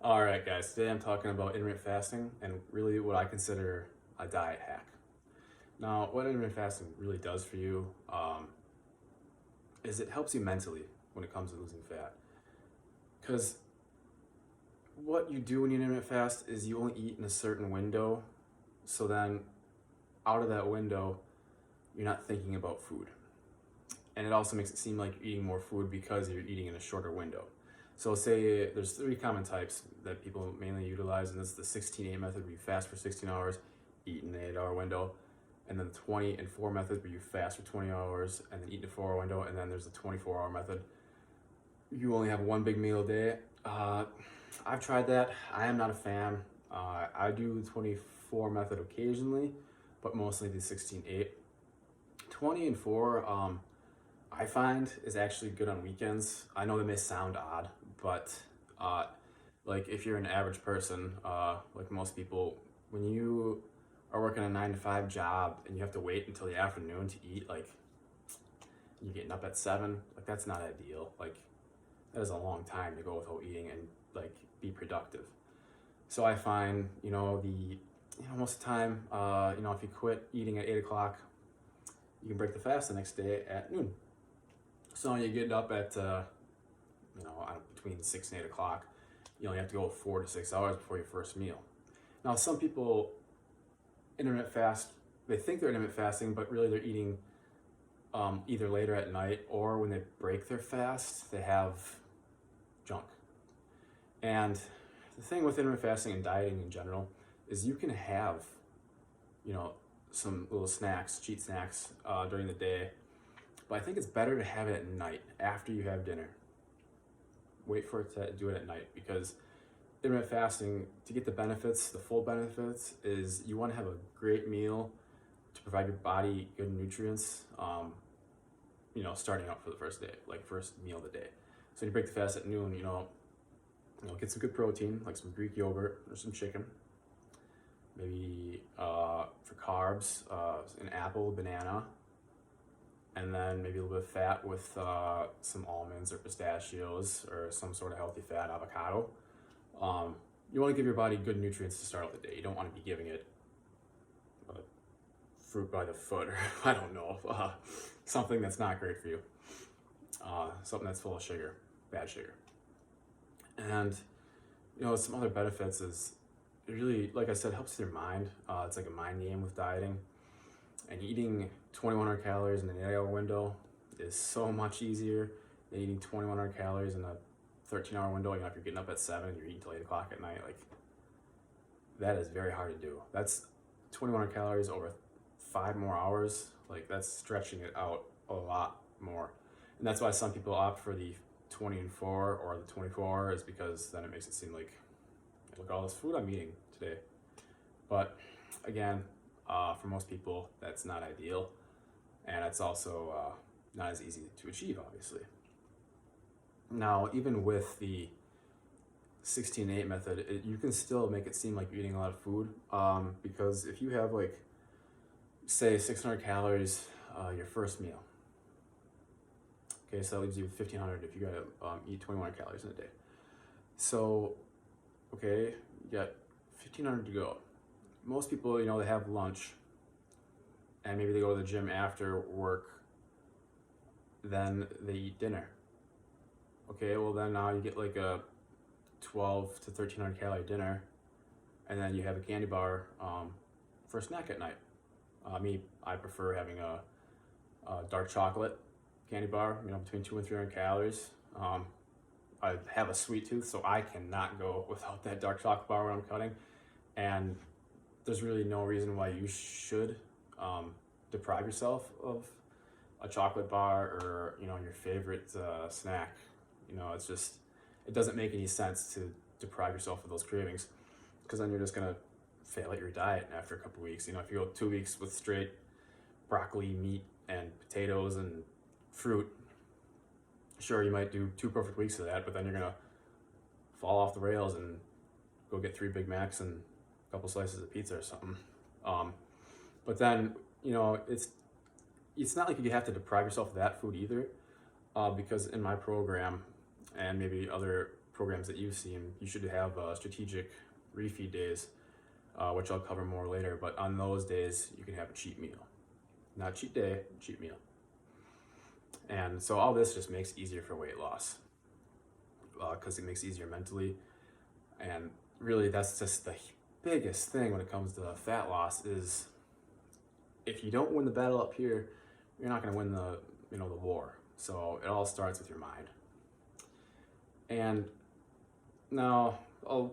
All right, guys, today I'm talking about intermittent fasting and really what I consider a diet hack. Now, what intermittent fasting really does for you is it helps you mentally when it comes to losing fat. Because what you do when you intermittent fast is you only eat in a certain window. So then, out of that window, you're not thinking about food. And it also makes it seem like you're eating more food because you're eating in a shorter window. So say there's three common types that people mainly utilize, and this is the 16-8 method where you fast for 16 hours, eat in an 8-hour window, and then the 20 and 4 method where you fast for 20 hours and then eat in a 4-hour window, and then there's the 24-hour method. You only have one big meal a day. I've tried that. I am not a fan. I do the 24 method occasionally, but mostly the 16-8. 20 and 4, I find is actually good on weekends. I know that may sound odd, but like if you're an average person, like most people, when you are working a 9 to 5 job and you have to wait until the afternoon to eat, like you're getting up at 7, like that's not ideal. Like that is a long time to go without eating and like be productive. So I find, most of the time, if you quit eating at 8 o'clock, you can break the fast the next day at noon. So you get up at, between 6 and 8 o'clock. You only have to go 4 to 6 hours before your first meal. Now, some people intermittent fast, they think they're intermittent fasting, but really they're eating either later at night or when they break their fast, they have junk. And the thing with intermittent fasting and dieting in general is you can have, some little snacks, cheat snacks during the day, but I think it's better to have it at night after you have dinner. Wait for it to do it at night because intermittent fasting, to get the benefits, the full benefits, is you want to have a great meal to provide your body good nutrients, starting out for the first day, like first meal of the day. So when you break the fast at noon, get some good protein, like some Greek yogurt or some chicken. Maybe for carbs, an apple, banana, and then maybe a little bit of fat with some almonds or pistachios or some sort of healthy fat, avocado. You want to give your body good nutrients to start out the day. You don't want to be giving it fruit by the foot or I don't know, something that's not great for you. Something that's full of sugar, bad sugar. And, some other benefits is it really, like I said, helps with your mind. It's like a mind game with dieting. And eating 2,100 calories in an 8-hour window is so much easier than eating 2,100 calories in a 13-hour window. If you're getting up at 7 and you're eating till 8 o'clock at night, like that is very hard to do. That's 2,100 calories over 5 more hours. Like that's stretching it out a lot more. And that's why some people opt for the 20 and 4 or the 24 is because then it makes it seem like, look at all this food I'm eating today. But again, for most people, that's not ideal. And it's also not as easy to achieve, obviously. Now, even with the 16-8 method, you can still make it seem like you're eating a lot of food because if you have like, say 600 calories your first meal, okay, so that leaves you with 1,500 if you gotta eat 2,100 calories in a day. So, okay, you got 1,500 to go. Most people, they have lunch and maybe they go to the gym after work, then they eat dinner. Okay, well then now you get like a 12 to 1,300 calorie dinner, and then you have a candy bar for a snack at night. I prefer having a dark chocolate candy bar, between 200 and 300 calories. I have a sweet tooth, so I cannot go without that dark chocolate bar when I'm cutting. And there's really no reason why you should deprive yourself of a chocolate bar or your favorite snack. It's just, it doesn't make any sense to deprive yourself of those cravings because then you're just gonna fail at your diet after a couple weeks. If you go 2 weeks with straight broccoli, meat, and potatoes and fruit, sure, you might do 2 perfect weeks of that, but then you're gonna fall off the rails and go get 3 Big Macs and a couple slices of pizza or something. But then, it's not like you have to deprive yourself of that food either, because in my program and maybe other programs that you've seen, you should have strategic refeed days, which I'll cover more later. But on those days, you can have a cheat meal. Not cheat day, cheat meal. And so all this just makes it easier for weight loss, because it makes it easier mentally. And really, that's just the biggest thing when it comes to fat loss is if you don't win the battle up here, you're not going to win the war. So it all starts with your mind. And now I'll